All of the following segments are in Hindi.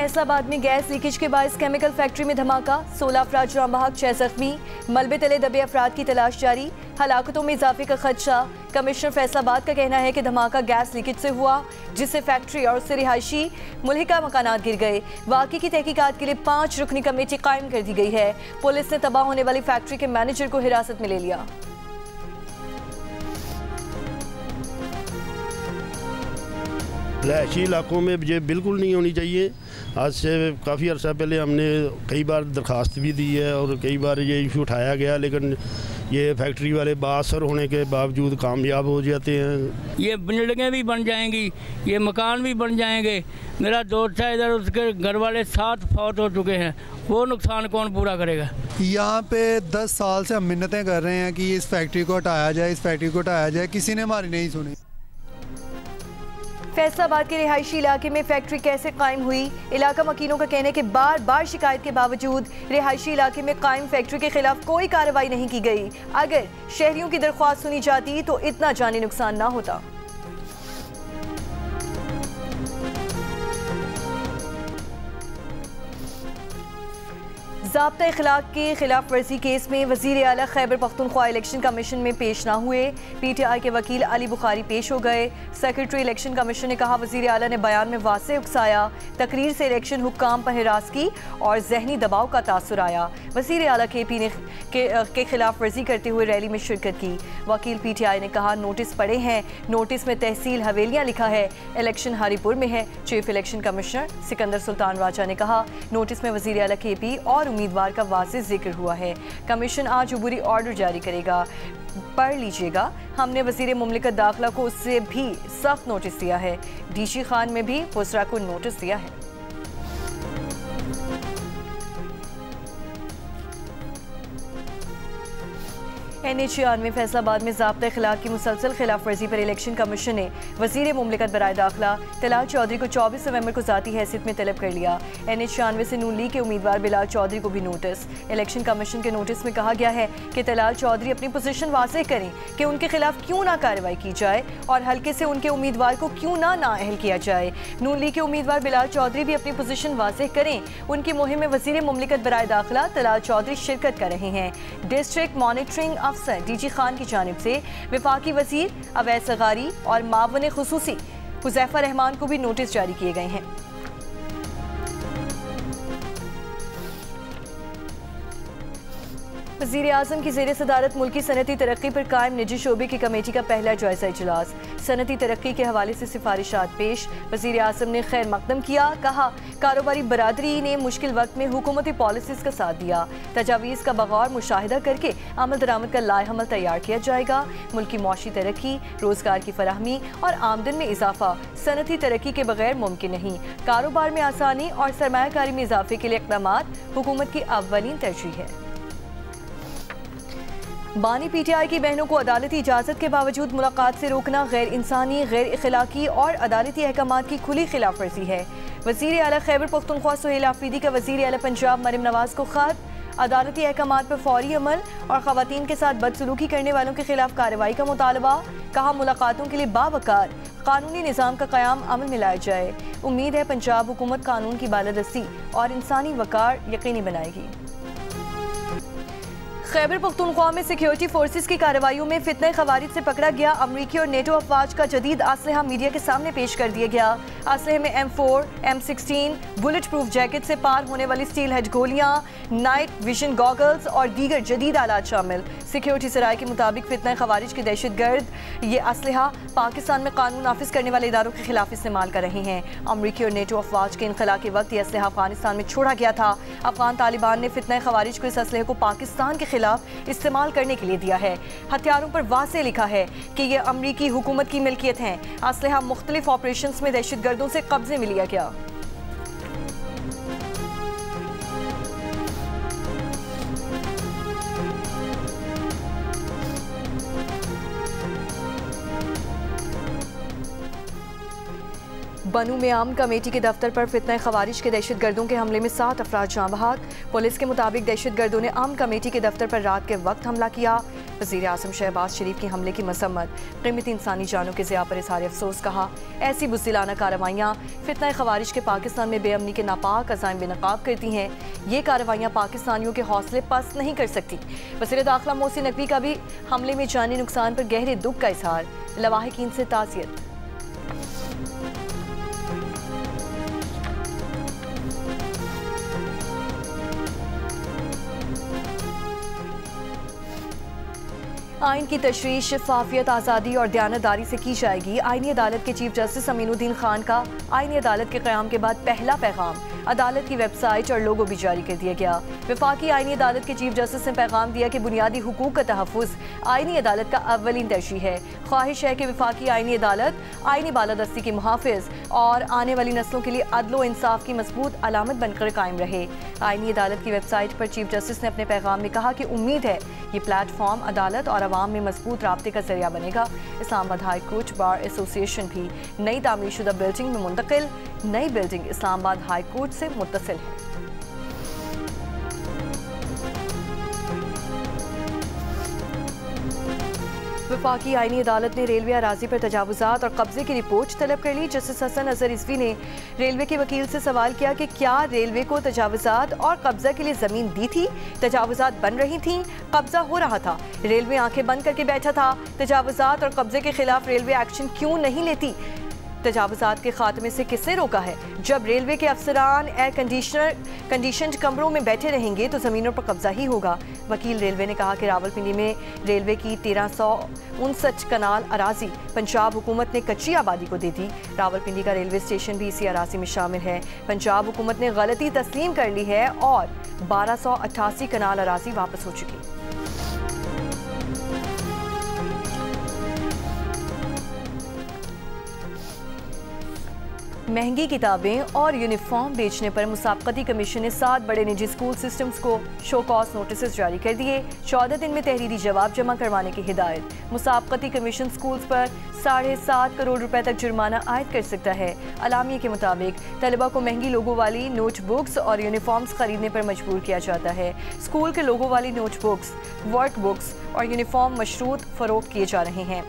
फैसलाबाद में गैस लीकेज के बायस केमिकल फैक्ट्री में धमाका, 16 अफराद जाम बहक, 6 जख्मी। मलबे तले दबे अफराद की तलाश जारी, हलाकतों में इजाफे का खदशा। कमिश्नर फैसलाबाद का कहना है कि धमाका गैस लीकेज से हुआ, जिससे फैक्ट्री और उससे रिहायशी मुल्हिका मकानात गिर गए। वाक़े की तहकीकात के लिए 5 रुकनी कमेटी कायम कर दी गई है। पुलिस ने तबाह होने वाली फैक्ट्री के मैनेजर को हिरासत में ले लिया। रिहायशी इलाकों में ये बिल्कुल नहीं होनी चाहिए। आज से काफ़ी अर्सा पहले हमने कई बार दरख्वास्त भी दी है और कई बार ये इशू उठाया गया, लेकिन ये फैक्ट्री वाले बाअसर होने के बावजूद कामयाब हो जाते हैं। ये बिल्डिंगें भी बन जाएंगी, ये मकान भी बन जाएंगे। मेरा दोस्त है इधर, उसके घर वाले 7 फौत हो चुके हैं, वो नुकसान कौन पूरा करेगा? यहाँ पे 10 साल से हम मिन्नतें कर रहे हैं कि इस फैक्ट्री को हटाया जाए, इस फैक्ट्री को हटाया जाए, किसी ने हमारी नहीं सुनी। फैसलाबाद के रिहायशी इलाके में फैक्ट्री कैसे कायम हुई? इलाका मकीनों का कहना है कि बार बार शिकायत के बावजूद रिहायशी इलाके में कायम फैक्ट्री के खिलाफ कोई कार्रवाई नहीं की गई। अगर शहरियों की दरख्वास्त सुनी जाती तो इतना जानी नुकसान ना होता। ज़ाब्ता इखलाक के खिलाफ वर्जी केस में वज़ीर आला खैबर पख्तूनख्वा इलेक्शन कमीशन में पेश ना हुए। PTI के वकील अली बुखारी पेश हो गए। सेक्रेटरी इलेक्शन कमीशन ने कहा, वज़ीर आला ने बयान में वाज़ेह उकसाया, तकरीर से इलेक्शन हुक्काम पर हिरास की और जहनी दबाव का तासुर आया। वज़ीर आला KP ने के खिलाफ वर्जी करते हुए रैली में शिरकत की। वकील PTI ने कहा, नोटिस पड़े हैं, नोटिस में तहसील हवेलियाँ लिखा है, इलेक्शन हरीपुर में है। Chief election commissioner Sikandar Sultan Raja ने कहा, नोटिस में वज़ीर आला KP और उम्मीदवार का वाज़ेह जिक्र हुआ है। कमीशन आज अबूरी ऑर्डर जारी करेगा, पढ़ लीजिएगा। हमने वज़ीर मुमलिकत दाखिला को उससे भी सख्त नोटिस दिया है। DG खान में भी वज़रा को नोटिस दिया है। NH-91 फैसलाबाद में ज़ाब्ता इखलाक की मुसलसल खिलाफ वर्जी पर इलेक्शन कमीशन ने वज़ीर मुमलिकत बराए दाखिला तलाल चौधरी को 24 नवंबर को ज़ाती हैसियत में तलब कर लिया। NH-91 से नून लीग के उम्मीदवार बिलाल चौधरी को भी नोटिस। इलेक्शन कमीशन के नोटिस में कहा गया है कि तलाल चौधरी अपनी पोजीशन वाज़ेह करें कि उनके खिलाफ क्यों ना कार्रवाई की जाए और हल्के से उनके उम्मीदवार को क्यों ना नाअहल किया जाए। नून लीग के उम्मीदवार बिलाल चौधरी भी अपनी पोजीशन वाज़ेह करें। उनकी मुहिम में वज़ीर मुमलिकत बराए दाखिला तलाल चौधरी शिरकत कर रहे हैं। डिस्ट्रिक्ट मॉनिटरिंग अफसर DG खान की जानिब से वफाकी वज़ीर अवैस ग़ारी और मावन खुसूसी हुज़ैफा रहमान को भी नोटिस जारी किए गए हैं। वज़ीर आज़म की ज़ेर सदारत मुल्की सनती तरक्की पर कायम निजी शोबे की कमेटी का पहला जायज़ा इजलास। सनती तरक्की के हवाले से सिफारिशात पेश। वज़ीर आज़म ने खैर मकदम किया, कहा कारोबारी बरादरी ने मुश्किल वक्त में हुकूमती पॉलिसीज़ का साथ दिया। तजावीज़ का बगौर मुशाहिदा करके अमल दरामद का लाएहमल तैयार किया जाएगा। मुल्की मौशी तरक्की, रोज़गार की फराहमी और आमदन में इजाफा सनती तरक्की के बगैर मुमकिन नहीं। कारोबार में आसानी और सरमायाकारी में इजाफे के लिए इक़दामात हुकूमत की अव्वलीन तरजीह है। बानी PTI की बहनों को अदालती इजाज़त के बावजूद मुलाकात से रोकना गैर इंसानी, गैर इखलाकी और अदालती अहकामात की खुली खिलाफ वर्जी है। वज़ीर आला खैबर पख्तूनख्वा सुहेल आफरीदी का वज़ीर आला पंजाब मरियम नवाज को ख़त। अदालती अहकामात पर फौरी अमल और ख़वातीन के साथ बदसलूकी करने वालों के खिलाफ कार्रवाई का मुतालबा। कहा, मुलाकातों के लिए बावकार कानूनी निज़ाम का क़याम अमल में लाया जाए। उम्मीद है पंजाब हुकूमत कानून की बालादस्ती और इंसानी वक़ार यकीनी बनाएगी। खैबर पख्तूनख्वा में सिक्योरिटी फोर्सेस की कार्रवाइयों में फितने खवारिज से पकड़ा गया अमरीकी और नेटो अफवाज का जदीद असलहा मीडिया के सामने पेश कर दिया गया। असलहे में M4, M16, bullet proof jacket से पार होने वाली स्टील हेड गोलियां, नाइट विजन गॉगल्स और दीगर जदीद आलात शामिल। सिक्योरिटी सराय के मुताबिक फितने खवारिज के दहशतगर्द ये असलहा पाकिस्तान में कानून नाफिज करने वाले इदारों के खिलाफ इस्तेमाल कर रहे हैं। अमरीकी और नेटो अफवाज के इनखला के वक्त यह असलहा अफगानिस्तान में छोड़ा गया था। अफगान तालिबान ने फितने खवारिज को इस असलहे को पाकिस्तान के खिलाफ इस्तेमाल करने के लिए दिया है। हथियारों पर वाज़ेह लिखा है कि यह अमरीकी हुकूमत की मिल्कियत हैं। असलहा मुख्तलिफ ऑपरेशंस में दहशतगर्दों से कब्जे में लिया गया। बनू में आम कमेटी के दफ्तर पर फितना खवारिज के दहशतगर्दों के हमले में 7 अफराद जाँ बहक। पुलिस के मुताबिक दहशतगर्दों ने आम कमेटी के दफ्तर पर रात के वक्त हमला किया। वज़ीर आज़म शहबाज शरीफ के हमले की मसम्मत, कीमती इंसानी जानों के ज़िया पर इज़हार अफसोस कहा। ऐसी बुज़दिलाना कार्रवाइयाँ फितना ख़वारिज के पाकिस्तान में बेअमनी के नापाक अज़ाइम बेनकाब करती हैं। ये कार्रवाइयाँ पाकिस्तानियों के हौसले पस्त नहीं कर सकती। वज़ीर दाखिला मोहसिन नकवी का भी हमले में जानी नुकसान पर गहरे दुख का इज़हार, लवाहिकीन से ताज़ियत। आइन की तशरीह शफाफियत, आज़ादी और दयानतदारी से की जाएगी। आईनी अदालत के चीफ जस्टिस अमीनुद्दीन खान का आईनी अदालत के क़याम के बाद पहला पैगाम अदालत की वेबसाइट और लोगो भी जारी कर दिया गया। वफाकी आईनी अदालत के चीफ जस्टिस ने पैगाम दिया कि बुनियादी हुकूक का तहफ़्फ़ुज़ आईनी अदालत का अव्वलीन तरजीह है। ख्वाहिश है कि वफाकी आईनी अदालत आईनी बालादस्ती की मुहाफ़िज़ और आने वाली नस्लों के लिए अदल व इंसाफ की मजबूत अलामत बनकर कायम रहे। आईनी अदालत की वेबसाइट पर चीफ जस्टिस ने अपने पैगाम में कहा कि उम्मीद है ये प्लेटफॉर्म अदालत और अवाम में मजबूत राब्ते का जरिया बनेगा। Islamabad high court bar association भी नई तामीरशुदा बिल्डिंग में मुंतकिल। नई बिल्डिंग इस्लामाबाद हाई कोर्ट से मुत्तसिल है। वफाकी आईनी अदालत ने रेलवे अराजी पर तजावुजात और कब्जे की रिपोर्ट तलब कर ली। जस्टिस हसन अजहर रिजवी ने रेलवे के वकील से सवाल किया कि क्या रेलवे को तजावुजात और कब्जा के लिए ज़मीन दी थी? तजावुजात बन रही थीं, कब्जा हो रहा था, रेलवे आंखें बंद करके बैठा था। तजावुजात और कब्जे के खिलाफ रेलवे एक्शन क्यों नहीं लेती? तजावुजात के खात्मे से किसने रोका है? जब रेलवे के अफसरान एयर कंडीशनड कमरों में बैठे रहेंगे तो ज़मीनों पर कब्जा ही होगा। वकील रेलवे ने कहा कि रावलपिंडी में रेलवे की 1359 कनाल अराजी पंजाब हुकूमत ने कच्ची आबादी को दे दी। रावलपिंडी का रेलवे स्टेशन भी इसी अराजी में शामिल है। पंजाब हुकूमत ने गलती तस्लीम कर ली है और 1288 कनाल अराजी वापस हो चुकी। महंगी किताबें और यूनिफॉर्म बेचने पर मुसाबकती कमीशन ने 7 बड़े निजी स्कूल सिस्टम्स को शो कॉज नोटिस जारी कर दिए। 14 दिन में तहरीरी जवाब जमा करवाने की हिदायत। मुसाबकती कमीशन स्कूल्स पर 7.5 करोड़ रुपए तक जुर्माना आयद कर सकता है। अलामिया के मुताबिक तलबा को महंगी लोगों वाली नोटबुक्स और यूनिफॉर्म्स खरीदने पर मजबूर किया जाता है। स्कूल के लोगों वाली नोटबुक्स, वर्क बुक्स और यूनिफॉर्म मशरूत फरोख्त किए जा रहे हैं।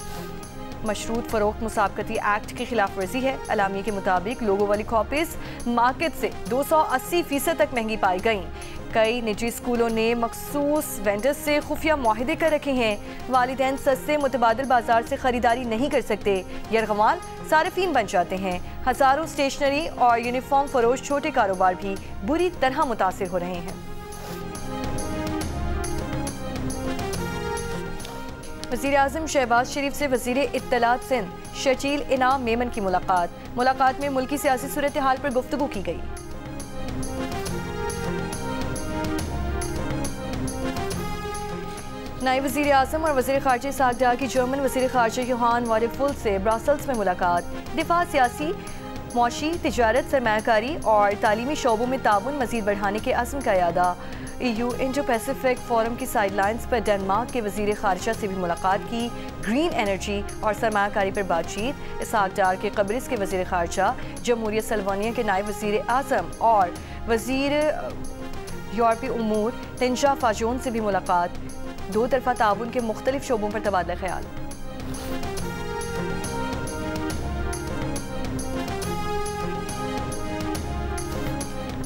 मशरूत फरोख्त मुसाबकती एक्ट की खिलाफ वर्जी है। अलामी के मुताबिक लोगों वाली कॉपीज मार्केट से 280% तक महंगी पाई गई। कई निजी स्कूलों ने मखसूस वेंडर्स से खुफिया मुआहिदे कर रखे हैं। वालिदैन सस्ते मुतबादिल बाजार से खरीदारी नहीं कर सकते, यरगमाल सारिफीन बन जाते हैं। हज़ारों स्टेशनरी और यूनिफॉर्म फरोश छोटे कारोबार भी बुरी तरह मुतासिर हो रहे हैं। वज़ीर आज़म शहबाज शरीफ से वज़ीर इत्तलात सिंध शकील इनाम मेमन की मुलाकात में मुल्की सियासी सूरत हाल पर गुफ्तगू की गई। नायब वज़ीर आज़म और वज़ीर ख़ारजा इसहाक़ डार की जर्मन वज़ीर ख़ारजा योहान वारेफुल से ब्रसेल्स में मुलाकात। दिफा, सियासी, मौशी, तिजारत, सरमायाकारी और तालीमी शोबों में ताउन मज़ीद बढ़ाने के अज़्म का यादा। EU इंडो पैसिफिक फोरम की साइडलाइंस पर डेनमार्क के वज़ीर ख़ारजा से भी मुलाकात की। ग्रीन एनर्जी और सरमायाकारी पर बातचीत। इसहाक़ डार के कब्रिस के वज़ीर ख़ारजा, जमहूरियत सल्वानिया के नायब वज़ीर आज़म और वज़ीर यूरोपीय उमूर तिंजा फाजोन से भी मुलाकात। दो तरफ़ा ताउन के मुख्तलिफ शोबों पर तबादला ख्याल।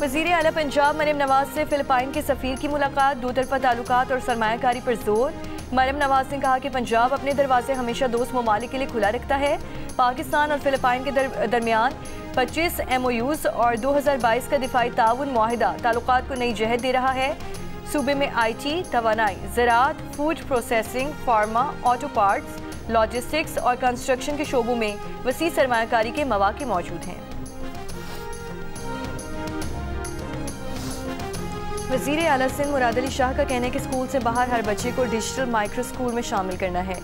वज़ीर आला पंजाब मरियम नवाज से फ़िलिपाइन के सफ़ीर की मुलाकात। दो तरफ़ा ताल्लुकात और सरमायाकारी पर जोर। मरियम नवाज ने कहा कि पंजाब अपने दरवाजे हमेशा दोस्त ममालिक के लिए खुला रखता है। पाकिस्तान और फ़िलिपाइन के दरमियान 25 MOUs और 2022 का दिफाई ताउन मुआहिदा ताल्लुकात को नई जहत दे रहा है। सूबे में IT, तवानाई, ज़राअत, food processing, pharma, auto parts, logistics और कंस्ट्रक्शन के शोबों में वसी सरमायाकारी के मौके मौजूद हैं। वज़ीर आला सिंध मुराद अली शाह का कहना है कि स्कूल से बाहर हर बच्चे को डिजिटल माइक्रो स्कूल में शामिल करना है।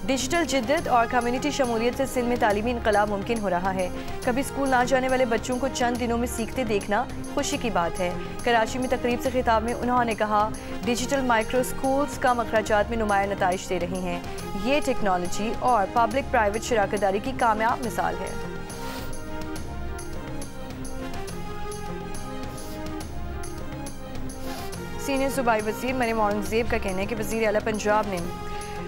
डिजिटल जिद्दत और कम्युनिटी शमूलियत से सिंध में तालीमी इनकलाब मुमकिन हो रहा है। कभी स्कूल ना जाने वाले बच्चों को चंद दिनों में सीखते देखना खुशी की बात है। कराची में तकरीब से खिताब में उन्होंने कहा, डिजिटल माइक्रो स्कूल्स कम अखराजात में नुमाया नताइज दे रहे हैं। ये टेक्नोलॉजी और पब्लिक प्राइवेट शराकतदारी की कामयाब मिसाल है। सीनियर सूबाई वज़ीर मरियम औरंगज़ेब का कहना है कि वज़ीर आला पंजाब ने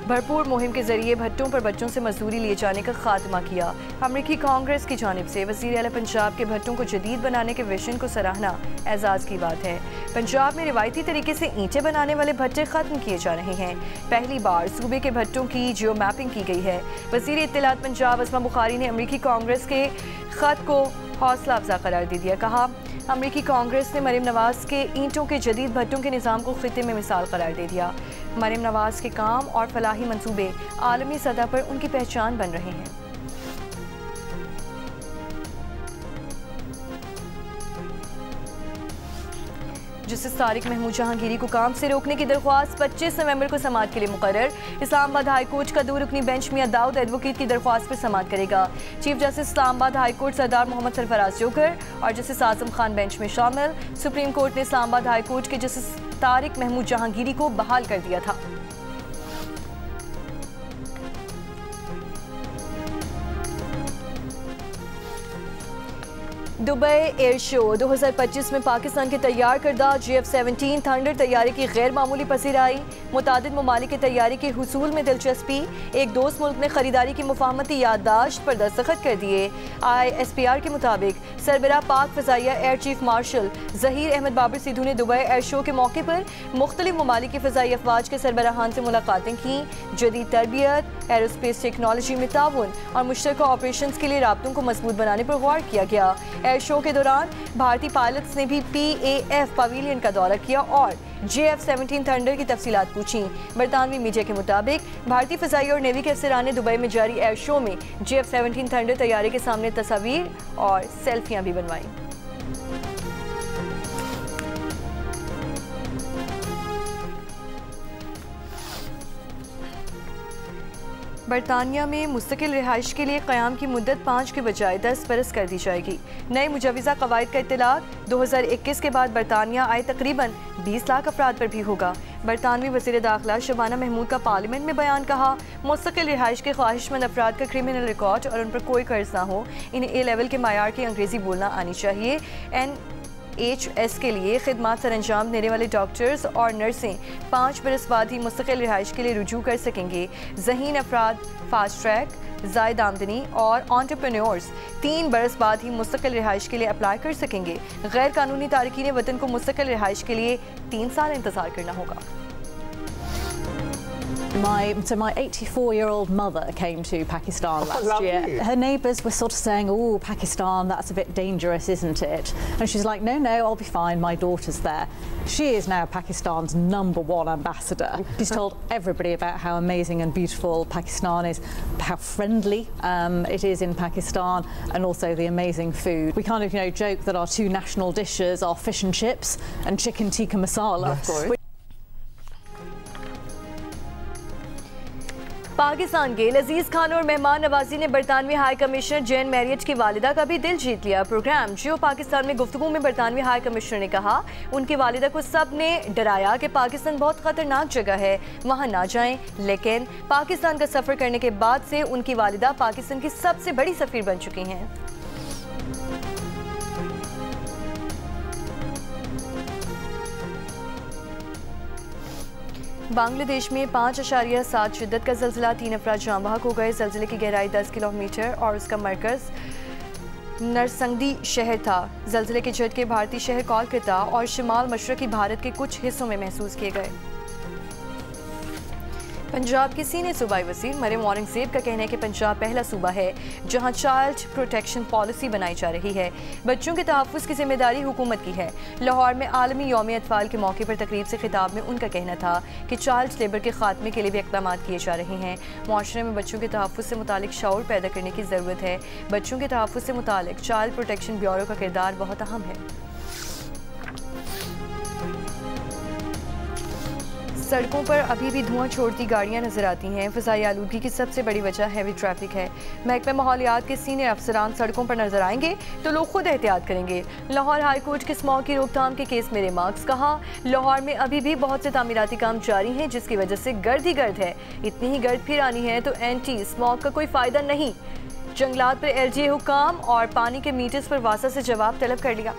भरपूर मुहिम के जरिए भट्टों पर बच्चों से मजदूरी लिए जाने का खात्मा किया। अमरीकी कांग्रेस की जानिब से वज़ीर आला पंजाब के भट्टों को जदीद बनाने के विजन को सराहना एजाज़ की बात है। पंजाब में रिवायती तरीके से ईंटें बनाने वाले भट्टे ख़त्म किए जा रहे हैं। पहली बार सूबे के भट्टों की जियो मैपिंग की गई है। वज़ीर इत्तलात पंजाब अस्मा बुखारी ने अमरीकी कांग्रेस के ख़त को हौसला अफजा करार दे दिया। कहा, अमरीकी कांग्रेस ने मरीम नवाज़ के ईंटों के जदीद भट्टों के निज़ाम को खित्ते में मिसाल करार दे दिया। मरीम नवाज़ के काम और फलाही मंसूबे आलमी सतह पर उनकी पहचान बन रहे हैं। जस्टिस तारिक महमूद जहांगीरी को काम से रोकने की दरख्वास्त 25 नवंबर को समाअत के लिए मुकर्रर। इस्लामाबाद हाई कोर्ट का 2 रुकनी बेंच मियां दाऊद एडवोकेट की दरख्वास्त पर समाअत करेगा। Chief justice Islamabad high court Sardar Mohammad Sarfraz जोकर और जस्टिस आजम खान बेंच में शामिल। सुप्रीम कोर्ट ने इस्लामाबाद हाई कोर्ट के जस्टिस तारिक महमूद जहांगीरी को बहाल कर दिया था। दुबई एयर शो 2025 में पाकिस्तान के तैयार करदा GF-17 थंडर तैयारी की गैर मामूली पसीराई। मुतादिद ममालिक की तैयारी के हुसूल में दिलचस्पी। एक दोस्त मुल्क ने खरीदारी की मुफाहमती याददाश्त पर दस्तखत कर दिए। ISPR के मुताबिक सरबराह पाक फ़ज़ाइया air chief marshal Zaheer Ahmed Babar Sidhu ने दुबई एयर शो के मौके पर मुख्तलिफ ममालिक की फ़ज़ाई अफवाज के सरबराहान से मुलाकातें की। जदीद तरबियत, एरोस्पेस टेक्नोलॉजी में ताउन और मुश्तरका ऑपरेशन के लिए राब्तों को मजबूत बनाने पर गौर किया गया। एयर शो के दौरान भारतीय पायलट्स ने भी PAF पवेलियन का दौरा किया और GF-17 थंडर की तफसीलात पूछी। बरतानवी मीडिया के मुताबिक भारतीय फ़ज़ाई और नेवी के अफसरान ने दुबई में जारी एयर शो में GF-17 थंडर तैयारी के सामने तस्वीर और सेल्फियां भी बनवाई। बरतानिया में मुस्तकिल रिहाइश के लिए क़याम की मुद्दत 5 के बजाय 10 बरस कर दी जाएगी। नए मुजवज़ा कवायद का इत्तलाक 2021 के बाद बरतानिया आए तकरीबन 20 लाख अफराद पर भी होगा। बरतानवी वज़ीर दाखिला शबाना महमूद का पार्लियामेंट में बयान कहा, मुस्तकिल रिहाइश के ख्वाहिशमंद अफराद का क्रिमिनल रिकॉर्ड और उन पर कोई कर्ज ना हो। इन्हें A लेवल के मायार की अंग्रेज़ी बोलना आनी चाहिए। NHS के लिए खिदमात सर अंजाम देने वाले डॉक्टर्स और नर्सें 5 बरस बाद ही मुस्तकिल रिहाइश के लिए रुजू कर सकेंगे। ज़हीन अफराद, फास्ट ट्रैक, ज़ायद आमदनी और एंटरप्रेन्योर्स 3 बरस बाद ही मुस्तकिल रिहाइश के लिए अप्लाई कर सकेंगे। गैर कानूनी तारकीन वतन को मुस्तकिल रिहाइश के लिए 3 साल इंतज़ार करना होगा। My 84-year-old mother came to Pakistan last year. Her neighbours were sort of saying, "Oh, Pakistan, that's a bit dangerous, isn't it?" And she's like, "No, I'll be fine. My daughter's there." She is now Pakistan's #1 ambassador. She's told everybody about how amazing and beautiful Pakistan is, how friendly it is in Pakistan, and also the amazing food. We kind of, joke that our 2 national dishes are fish and chips and chicken tikka masala. Yes. Pakistan के लजीज खान और मेहमान नवाजी ने बरतानवी हाई कमिश्नर जैन मैरियट की वालिदा का भी दिल जीत लिया। प्रोग्राम जियो पाकिस्तान में गुफ्तगू में बरतानवी हाई कमिश्नर ने कहा, उनकी वालिदा को सब ने डराया कि पाकिस्तान बहुत ख़तरनाक जगह है, वहाँ ना जाएं, लेकिन पाकिस्तान का सफ़र करने के बाद से उनकी वालिदा पाकिस्तान की सबसे बड़ी सफ़ीर बन चुकी हैं। बांग्लादेश में 5.7 शिद्दत का ज़ल्ज़ला, 3 अफराद जाँ बहक हो गए। ज़ल्ज़ले की गहराई 10 किलोमीटर और उसका मरकज़ नरसंगदी शहर था। ज़ल्ज़ले के झटके भारतीय शहर कोलकाता और शिमाल मशरक़ी भारत के कुछ हिस्सों में महसूस किए गए। पंजाब के सीनियर सूबाई वज़ीर मरियम औरंगज़ेब का कहना है कि पंजाब पहला सूबा है जहां चाइल्ड प्रोटेक्शन पॉलिसी बनाई जा रही है। बच्चों के तहफ़्फ़ुज़ की जिम्मेदारी हुकूमत की है। लाहौर में आलमी यौम अतफ़ाल के मौके पर तकरीब से खिताब में उनका कहना था कि चाइल्ड लेबर के खात्मे के लिए भी इक़दाम किए जा रहे हैं। मुआशरे में बच्चों के तहफ़्फ़ुज़ से मुतालिक शऊर पैदा करने की ज़रूरत है। बच्चों के तहफ़्फ़ुज़ से मुतालिक चाइल्ड प्रोटेक्शन ब्यूरो का किरदार बहुत अहम है। सड़कों पर अभी भी धुआं छोड़ती गाड़ियां नजर आती हैं। फ़ज़ाई आलूदगी की सबसे बड़ी वजह हैवी ट्रैफिक है। महकमा माहौलियात के सीनियर अफसरान सड़कों पर नजर आएंगे तो लोग खुद एहतियात करेंगे। लाहौर हाई कोर्ट के स्मॉग की रोकथाम के केस में रिमार्क्स कहा, लाहौर में अभी भी बहुत से तामीराती काम जारी हैं जिसकी वजह से गर्द ही गर्द है। इतनी ही गर्द फिर आनी है तो एंटी स्मॉग का कोई फ़ायदा नहीं। जंगलात पर LGA हुकाम और पानी के मीटर्स पर वासा से जवाब तलब कर लिया।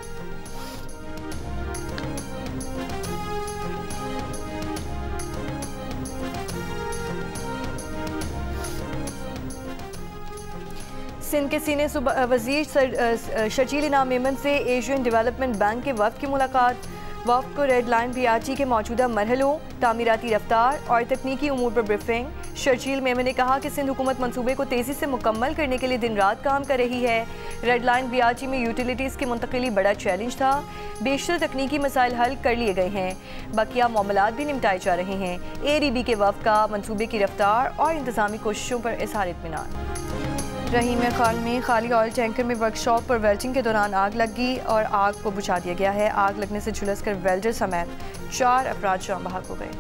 सिंध के सीनियर वजीर शर्जील इनाम मेमन से एशियन डेवलपमेंट बैंक के वफ्द की मुलाकात। वफ्द को रेड लाइन BRT के मौजूदा मरहलों, तामीराती रफ्तार और तकनीकी उमूर पर ब्रीफिंग। शर्जील मेमन ने कहा कि सिंध हुकूमत मंसूबे को तेज़ी से मुकम्मल करने के लिए दिन रात काम कर रही है। रेड लाइन BRT में यूटिलिटीज़ की मुंतकिली बड़ा चैलेंज था। बेशतर तकनीकी मसाइल हल कर लिए गए हैं, बकिया मामलात भी निपटाए जा रहे हैं। ADB के वफ्द का मंसूबे की रफ्तार और इंतजामी कोशिशों पर इज़हार इत्मीनान। रहीम खान में खाली ऑयल टैंकर में वर्कशॉप पर वेल्डिंग के दौरान आग लग गई और आग को बुझा दिया गया है। आग लगने से झुलसकर वेल्डर समेत 4 अफराद जान बहक हो गए।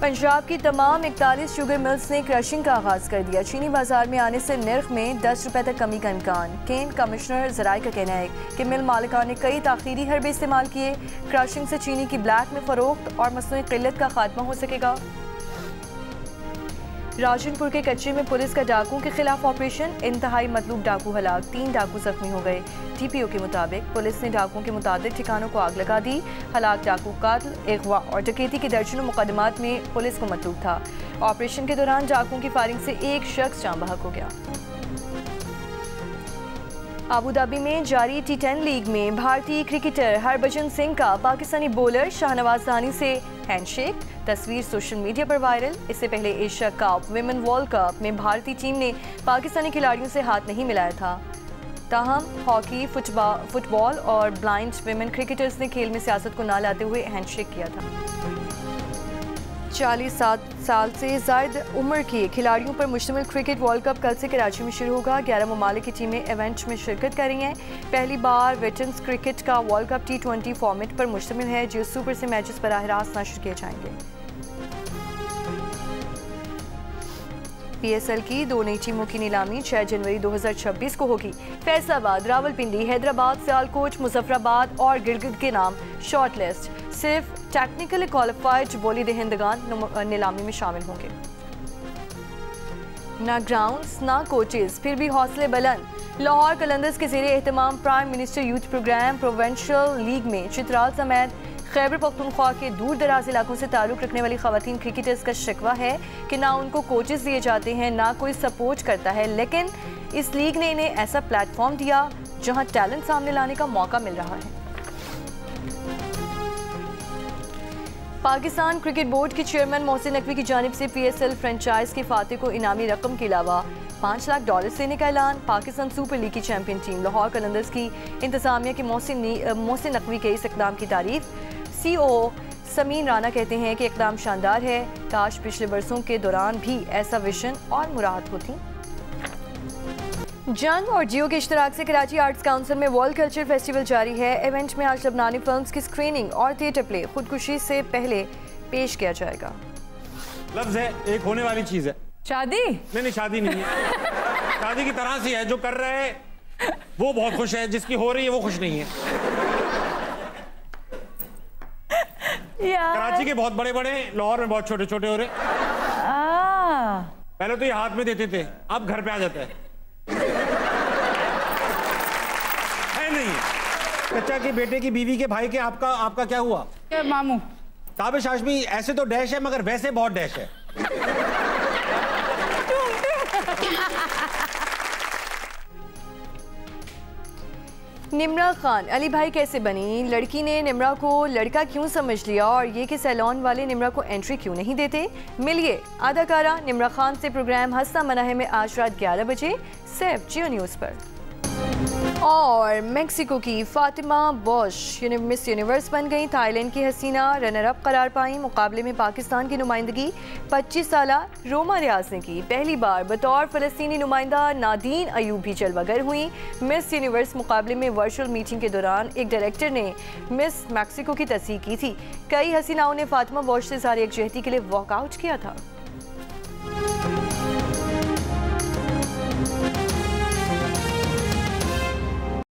पंजाब की तमाम 41 शुगर मिल्स ने क्रशिंग का आगाज कर दिया। चीनी बाजार में आने से नर्ख में 10 रुपए तक कमी का इम्कान। केन कमिश्नर ज़राए का कहना है कि मिल मालिकान ने कई ताखीरी हरबे इस्तेमाल किए। क्रशिंग से चीनी की ब्लैक में फरोख्त और मसनूई किल्लत का खात्मा हो सकेगा। राजनपुर के कच्चे में पुलिस का डाकुओं के खिलाफ ऑपरेशन। इंतहाई मतलूब डाकू हलाक, 3 डाकू जख्मी हो गए। TPO के मुताबिक पुलिस ने डाकुओं के मुताबिक ठिकानों को आग लगा दी। हलाक डाकू कातल, अगवा और डकैती के दर्जनों मुकदमात में पुलिस को मतलूब था। ऑपरेशन के दौरान डाकुओं की फायरिंग से एक शख्स जान बहक हो गया। अबू धाबी में जारी T10 लीग में भारतीय क्रिकेटर हरभजन सिंह का पाकिस्तानी बॉलर शाहनवाज सानी से हैंडशेक। तस्वीर सोशल मीडिया पर वायरल। इससे पहले Asia cup women world cup में भारतीय टीम ने पाकिस्तानी खिलाड़ियों से हाथ नहीं मिलाया था। ताहम हॉकी, फुटबॉल और ब्लाइंड विमेन क्रिकेटर्स ने खेल में सियासत को ना लाते हुए हैंडशेक किया था। 47 साल से ज़ायद उम्र के खिलाड़ियों पर मुश्तमिल क्रिकेट वर्ल्ड कप कल से कराची में शुरू होगा। 11 ममालिक की टीमें इवेंट में शिरकत कर रही हैं। पहली बार वेटरन्स क्रिकेट का वर्ल्ड कप T20 फॉर्मेट पर मुश्तमिल है। जियो सुपर से मैचेस बराह रास्त नशर किए जाएंगे। PSL की 2 नई टीमों की नीलामी 6 जनवरी 2026 को होगी। फैसलाबाद, रावलपिंडी, हैदराबाद, सियालकोट, मुजफ्फराबाद और गिलगित के नाम शॉर्ट लिस्ट। सिर्फ टेक्निकली क्वालिफाइड बोली दहिंदगान नीलामी में शामिल होंगे। ना ग्राउंड्स ना कोचेस, फिर भी हौसले बुलंद। लाहौर कलंदर्स के ज़ेरे एहतमाम prime minister youth program provincial league में चित्राल समेत खैबर पख्तूनख्वा के दूर दराज इलाकों से ताल्लुक़ रखने वाली ख़वातीन क्रिकेटर्स का शिकवा है कि ना उनको कोचेस दिए जाते हैं, ना कोई सपोर्ट करता है। लेकिन इस लीग ने इन्हें ऐसा प्लेटफॉर्म दिया जहां टैलेंट सामने लाने का मौका मिल रहा है। पाकिस्तान क्रिकेट बोर्ड के चेयरमैन मोहसिन नकवी की जानिब से PSL फ्रेंचाइज के फातिह को इनामी रकम के अलावा $5 लाख देने का ऐलान। पाकिस्तान सुपर लीग की चैंपियन टीम लाहौर कलंदर्स की इंतजामिया के मोहसिन नकवी के इस इक़दाम की तारीफ। CEO समीन राना कहते हैं कि इक़दाम शानदार है। काश पिछले बरसों के दौरान भी ऐसा विजन और मुराद होती। जंग और जियो के इश्तराक से कराची आर्ट्स काउंसिल में वर्ल्ड कल्चर फेस्टिवल जारी है। इवेंट में आज लबनानी फिल्म्स की स्क्रीनिंग और थिएटर प्ले खुदकुशी से पहले पेश किया जाएगा। लफ्ज़ है, एक होने वाली चीज है। शादी? नहीं, शादी नहीं है। शादी की तरह से है। जो कर रहे हैं वो बहुत खुश है, जिसकी हो रही है वो खुश नहीं है। कराची के बहुत बड़े बड़े, लाहौर में बहुत छोटे छोटे हो रहे। पहले तो ये हाथ में देते थे, अब घर पे आ जाता है। नहीं, चचा के बेटे की बीवी के भाई के आपका क्या हुआ? मामू ताबिश हाशमी ऐसे तो डैश है, मगर वैसे बहुत डैश है। निम्रा खान अली भाई कैसे बनी? लड़की ने निम्रा को लड़का क्यों समझ लिया और ये कि सैलॉन वाले निम्रा को एंट्री क्यों नहीं देते? मिलिए अदाकारा निम्रा खान से। प्रोग्राम हंसना मना है में आज रात 11 बजे सिर्फ जियो न्यूज़ पर। और मेक्सिको की फातिमा बॉश मिस यूनिवर्स बन गई। थाईलैंड की हसीना रनर अप करार पाई। मुकाबले में पाकिस्तान की नुमाइंदगी 25 साला रोमा रियाज ने की। पहली बार बतौर फ़लस्तीनी नुमाइंदा नादीन अयूब भी जलवागर हुई। मिस यूनिवर्स मुकाबले में वर्चुअल मीटिंग के दौरान एक डायरेक्टर ने मिस मैक्सिको की तस्दीक की थी। कई हसीनाओं ने फातिमा बॉश से सारी यकजहती के लिए वॉकआउट किया था।